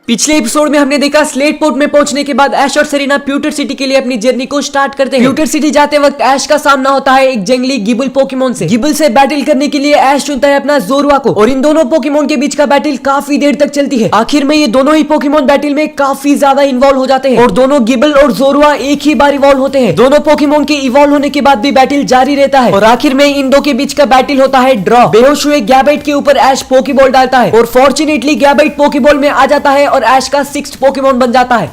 पिछले एपिसोड में हमने देखा स्लेट पोर्ट में पहुंचने के बाद ऐश और सेरेना प्यूटर सिटी के लिए अपनी जर्नी को स्टार्ट करते हैं। प्यूटर सिटी जाते वक्त ऐश का सामना होता है एक जंगली गिबल पोकेमोन से। गिबल से बैटल करने के लिए ऐश चुनता है अपना जोरुआ को और इन दोनों पोकेमोन के बीच का बैटल काफी देर तक चलती है। आखिर में ये दोनों ही पोकेमोन बैटल में काफी ज्यादा इन्वॉल्व हो जाते हैं और दोनों गिबल और जोरुआ एक ही बार इवॉल्व होते हैं। दोनों पोकेमोन के इवॉल्व होने के बाद भी बैटल जारी रहता है और आखिर में इन दो के बीच का बैटल होता है ड्रॉ। बेहोश हुए गैबाइट के ऊपर ऐश पोकेबॉल डालता है और फॉर्चुनेटली गैबाइट पोकेबॉल में आ जाता है और ऐश का 6th पोकेमोन बन जाता है।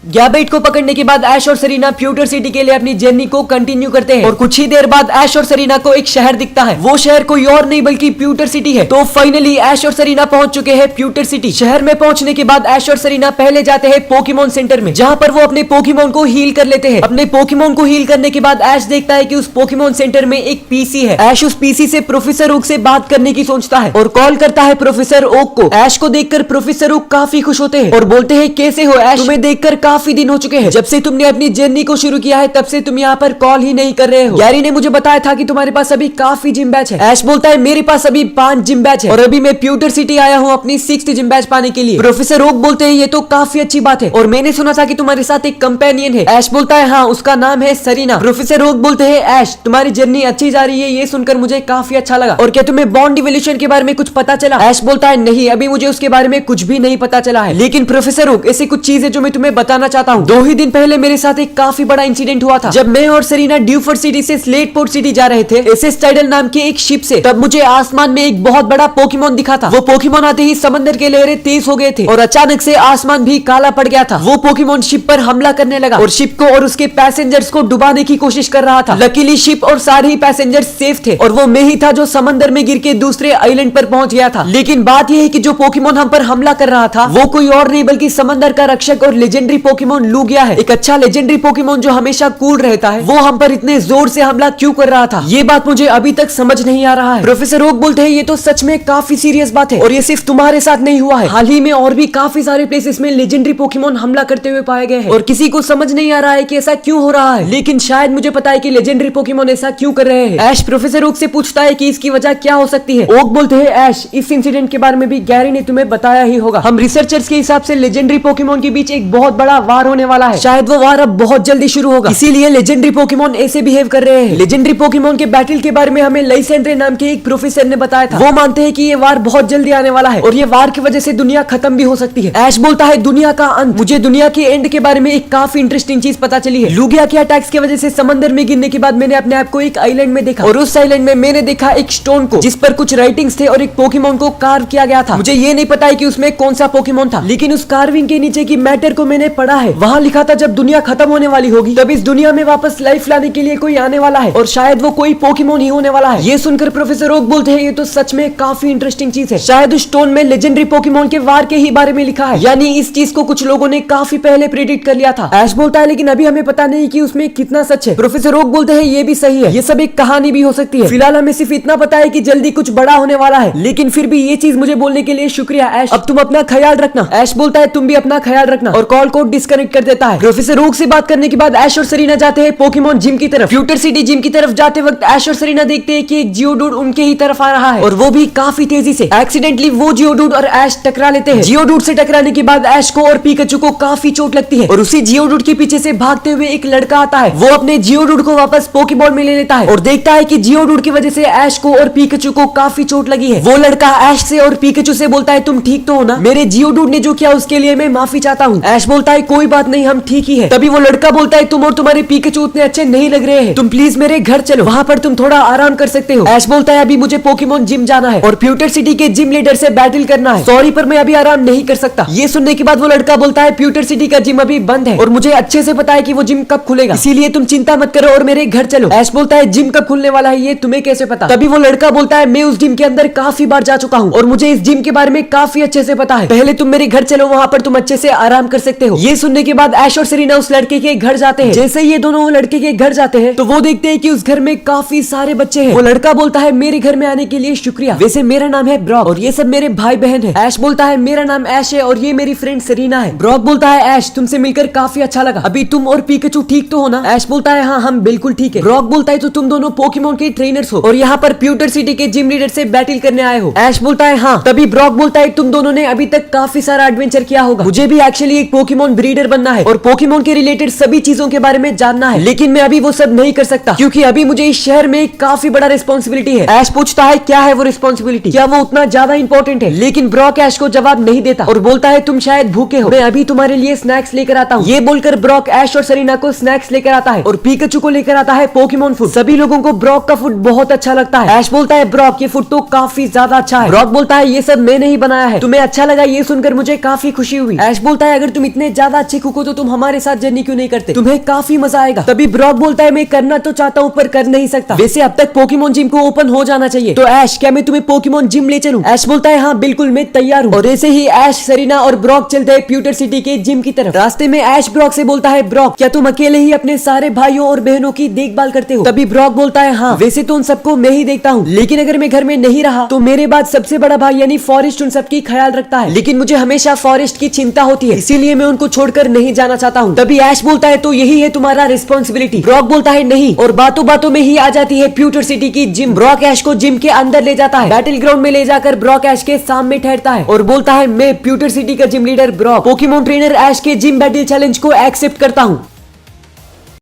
गैबाइट को पकड़ने के बाद ऐश और सेरेना प्यूटर सिटी के लिए अपनी जर्नी को कंटिन्यू करते हैं और कुछ ही देर बाद ऐश और सेरेना को एक शहर दिखता है। वो शहर कोई और नहीं बल्कि प्यूटर सिटी है। तो फाइनली ऐश और सेरेना पहुंच चुके हैं प्यूटर सिटी। शहर में पहुंचने के बाद ऐश और सेरेना पहले जाते हैं पोकेमोन सेंटर में, जहां पर वो अपने पोकेमोन को हील कर लेते हैं। अपने पोकेमोन को हील करने के बाद ऐश देखता है कि उस पोकेमोन सेंटर में एक पीसी है। ऐश उस पीसी से प्रोफेसर ओक से बात करने की सोचता है और कॉल करता है प्रोफेसर ओक को। ऐश को देखकर प्रोफेसर ओक काफी खुश होते हैं और बोलते हैं, कैसे हो ऐश, तुम्हें देखकर काफी दिन हो चुके हैं। जब से तुमने अपनी जर्नी को शुरू किया है तब से तुम यहाँ पर कॉल ही नहीं कर रहे हो। गैरी ने मुझे बताया था कि तुम्हारे पास अभी काफी जिम बैच है। ऐश बोलता है, मेरे पास अभी 5 जिम बैच है और अभी मैं प्यूटर सिटी आया हूँ अपनी 6th जिम बैच पाने के लिए। प्रोफेसर ओक बोलते हैं, ये तो काफी अच्छी बात है और मैंने सुना था कि तुम्हारे साथ एक कंपेनियन है। ऐश बोलता है, हाँ, उसका नाम है सेरेना। प्रोफेसर ओक बोलते हैं, ऐश, तुम्हारी जर्नी अच्छी जा रही है, ये सुनकर मुझे काफी अच्छा लगा। और क्या तुम्हें बॉन्ड इवोल्यूशन के बारे में कुछ पता चला? ऐश बोलता है, नहीं, अभी मुझे उसके बारे में कुछ भी नहीं पता चला है। लेकिन प्रोफेसर ओक, ऐसी कुछ चीजें जो मैं तुम्हें बताना चाहता हूँ। 2 ही दिन पहले मेरे साथ एक काफी बड़ा इंसिडेंट हुआ था। जब मैं और सेरेना ड्यूफोर्ड सिटी से स्लेट पोर्ट सिटी जा रहे थे एसएस टाइडल नाम के एक शिप से, तब मुझे आसमान में एक बहुत बड़ा पोकेमोन दिखा था। वो पोकेमोन आते ही समंदर के लहरें तेज हो गए थे और अचानक से आसमान भी काला पड़ गया था। वो पोकेमोन शिप पर हमला करने लगा और शिप को और उसके पैसेंजर्स को डुबाने की कोशिश कर रहा था। लकीली शिप और सारे ही पैसेंजर्स सेफ थे और वो मैं ही था जो समंदर में गिर के दूसरे आइलैंड पर पहुंच गया था। लेकिन बात यह है कि जो पोकेमोन हम पर हमला कर रहा था वो कोई और नहीं बल्कि समंदर का रक्षक और लेजेंडरी पोकेमोन लूगिया है। एक अच्छा लेजेंडरी पोकेमोन जो हमेशा कूल रहता है, वो हम पर इतने जोर से हमला क्यों कर रहा था, ये बात मुझे अभी तक समझ नहीं आ रहा है। प्रोफेसर ओक बोलते हैं, ये तो सच में काफी सीरियस बात है और ये सिर्फ तुम्हारे साथ नहीं हुआ है। हाल ही में और भी काफी सारे प्लेसेस में लेजेंडरी पोकेमोन हमला करते हुए पाए गए हैं और किसी को समझ नहीं आ रहा है कि ऐसा क्यों हो रहा है। लेकिन शायद मुझे पता है कि लेजेंडरी पोकेमोन ऐसा क्यों कर रहे हैं। ऐश प्रोफेसर ओक से पूछता है कि इसकी वजह क्या हो सकती है। ओक बोलते हैं, ऐश, इस इंसिडेंट के बारे में भी गैरी ने तुम्हें बताया ही होगा। हम रिसर्चर्स के हिसाब से लेजेंडरी पोकेमोन के बीच एक बहुत बड़ा वार होने वाला है। शायद वो वार अब बहुत जल्दी शुरू होगा, इसीलिए लेजेंडरी पोकेमोन ऐसे बिहेव कर रहे हैं। लेजेंडरी पोकेमोन के बैटल के बारे में हमें लाइसेंड्रे नाम के एक प्रोफेसर ने बताया था। वो मानते हैं कि ये वार बहुत जल्दी आने वाला है और ये वार की वजह से दुनिया खत्म भी हो सकती है। ऐश बोलता है, दुनिया का अंत? मुझे दुनिया के एंड के बारे में एक काफी इंटरेस्टिंग चीज पता चली है। लूगिया के अटैक्स की वजह से समंदर में गिरने के बाद मैंने अपने आप को एक आइलैंड में देखा और उस आइलैंड में मैंने देखा एक स्टोन को जिस पर कुछ राइटिंग्स थे और एक पोकेमोन को कार्व किया गया था। मुझे ये नहीं पता है कि उसमें कौन सा पोकेमोन था, लेकिन उस कार्विंग के नीचे की मैटर को मैंने पढ़ा है। वहाँ लिखा था, जब दुनिया खत्म होने वाली होगी तब इस दुनिया में वापस लाइफ लाने के लिए कोई आने वाला है और शायद वो कोई पोकेमोन ही होने वाला है। ये सुनकर प्रोफेसर ओक बोलते हैं, ये तो सच में काफी इंटरेस्टिंग चीज है। शायद उस स्टोन में लेजेंडरी पोकेमोन के वार के ही बारे में लिखा है, यानी इस चीज को कुछ लोगों ने काफी पहले प्रेडिक्ट कर लिया था। ऐश बोलता है, लेकिन अभी हमें पता नहीं कि उसमें कितना सच है। प्रोफेसर ओक बोलते हैं, ये भी सही है, ये सब एक कहानी भी हो सकती है। फिलहाल हमें सिर्फ इतना पता है कि जल्दी कुछ बड़ा होने वाला है, लेकिन फिर भी ये चीज मुझे बोलने के लिए शुक्रिया ऐश। अब तुम अपना ख्याल रखना। ऐश बोलता है, तुम भी अपना ख्याल रखना और कॉल को डिस्कनेक्ट कर देता है। प्रोफेसर ओक से बात करने के बाद ऐश और सेरेना जाते हैं पोकेमोन जिम की तरफ। प्यूटर सिटी जिम की तरफ जाते वक्त ऐश और सेरेना देखते हैं कि एक जियोडूड उनके ही तरफ आ रहा है और वो भी काफी तेजी से। एक्सीडेंटली वो जियोडूड और ऐश टकरा लेते हैं। जियोडूड से टकराने के बाद ऐश को और पीकाचू को काफी चोट लगती है और उसी जियोडूड के पीछे से भागते हुए एक लड़का आता है। वो अपने जियोडूड को वापस पोकेबॉल में ले लेता है और देखता है कि जियोडूड की वजह से ऐश को और पीकाचू को काफी चोट लगी है। वो लड़का ऐश से और पीकाचू से बोलता है, तुम ठीक तो हो ना? मेरे जियोडूड ने जो किया उसके लिए मैं माफी चाहता हूँ। ऐश बोलता है, कोई बात नहीं, हम ठीक ही है। तभी वो लड़का बोलता है, तुम और तुम्हारे पीकाचू उतने अच्छे नहीं लग रहे हैं, तुम प्लीज मेरे घर चलो, वहाँ पर तुम थोड़ा आराम कर सकते हो। ऐश बोलता है, अभी मुझे पोकेमोन जिम जाना है और प्यूटर सिटी के जिम लीडर से बैटल करना है। सॉरी, पर मैं अभी आराम नहीं कर सकता। ये सुनने के बाद वो लड़का बोलता है, प्यूटर सिटी का जिम अभी बंद है और मुझे अच्छे से पता है कि वो जिम कब खुलेगा, इसीलिए तुम चिंता मत करो और मेरे घर चलो। ऐश बोलता है, जिम कब खुलने वाला है ये तुम्हें कैसे पता? तभी वो लड़का बोलता है, मैं उस जिम के अंदर काफी बार जा चुका हूँ और मुझे इस जिम के बारे में काफी अच्छे से पता है। पहले तुम मेरे घर चलो, वहाँ पर तुम अच्छे से आराम कर सकते हो। ये सुनने के बाद ऐश और सेरेना उस लड़के के घर जाते हैं। जैसे ये दोनों वो लड़के के घर जाते हैं तो वो देखते हैं कि उस घर में काफी सारे बच्चे हैं। वो लड़का बोलता है मेरे घर में आने के लिए शुक्रिया, वैसे मेरा नाम है ब्रॉक और ये सब मेरे भाई बहन है। ऐश बोलता है मेरा नाम ऐश है और ये मेरी फ्रेंड सेरेना है। ब्रॉक बोलता है ऐश तुमसे मिलकर काफी अच्छा लगा, अभी तुम और पिकाचू ठीक तो हो ना? ऐश बोलता है हाँ हम बिल्कुल ठीक है। ब्रॉक बोलता है तो तुम दोनों पोकेमोन के ट्रेनर्स हो और यहाँ पर प्यूटर सिटी के जिम लीडर से बैटल करने आए हो? ऐश बोलता है हाँ। तभी ब्रॉक बोलता है तुम दोनों ने अभी तक काफी सारा एडवेंचर किया होगा, मुझे भी एक्चुअली एक पोकेमोन ब्रीडर बनना है और पोकेमोन के रिलेटेड सभी चीजों के बारे में जानना है, लेकिन मैं अभी वो सब नहीं कर सकता क्योंकि अभी मुझे इस शहर में एक काफी बड़ा रिस्पॉन्सिबिलिटी है। ऐश पूछता है क्या है वो रिस्पॉन्सिबिलिटी, क्या वो उतना ज्यादा इंपॉर्टेंट है? लेकिन ब्रॉक ऐश को जवाब नहीं देता और बोलता है तुम शायद भूखे हो, मैं अभी तुम्हारे लिए स्नैक्स लेकर आता हूँ। ये बोलकर ब्रॉक ऐश और सेरेना को स्नैक्स लेकर आता है और पिकाचू को लेकर आता है पोकेमोन फूड। सभी लोगों को ब्रॉक का फूड बहुत अच्छा लगता है। ऐश बोलता है ब्रॉक ये फूड तो काफी ज्यादा अच्छा है। ब्रॉक बोलता है ये सब मैंने ही बनाया है, तुम्हें अच्छा लगा ये सुनकर मुझे काफी खुशी हुई। ऐश बोलता है अगर तुम इतने ज्यादा अच्छे कुक हो तो तुम हमारे साथ जर्नी क्यों नहीं करते, तुम्हें काफी मजा आएगा। तभी ब्रॉक बोलता है मैं करना तो चाहता हूँ पर कर नहीं सकता, वैसे अब तक पोकेमोन जिम को ओपन हो जाना चाहिए, तो ऐश क्या मैं तुम्हें पोकेमोन जिम ले चलूं? ऐश बोलता है हाँ बिल्कुल मैं तैयार हूँ। और ऐसे ही ऐश सेरेना और ब्रॉक चलते हैं प्यूटर सिटी के जिम की तरफ। रास्ते में ऐश ब्रॉक से बोलता है ब्रॉक क्या तुम अकेले ही अपने सारे भाइयों और बहनों की देखभाल करते हो? तभी ब्रॉक बोलता है हाँ वैसे तो उन सबको मैं ही देखता हूँ, लेकिन अगर मैं घर में नहीं रहा तो मेरे बाद सबसे बड़ा भाई यानी फॉरेस्ट उन सबकी ख्याल रखता है, लेकिन मुझे हमेशा फॉरेस्ट की चिंता होती है इसीलिए मैं उनको छोड़कर नहीं जाना चाहता हूँ। तभी ऐश बोलता है तो यही है तुम्हारा रिस्पॉन्सिबिलिटी। ब्रॉक बोलता है नहीं और बातों बातों में ही आ जाती है प्यूटर सिटी की जिम। ब्रॉक ऐश को जिम के अंदर ले जाता है, बैटल ग्राउंड में ले जाकर ब्रॉक ऐश के सामने ठहरता है और बोलता है मैं प्यूटर सिटी का gym leader Brock Pokemon trainer Ash के जिम बैटल चैलेंज को एक्सेप्ट करता हूँ।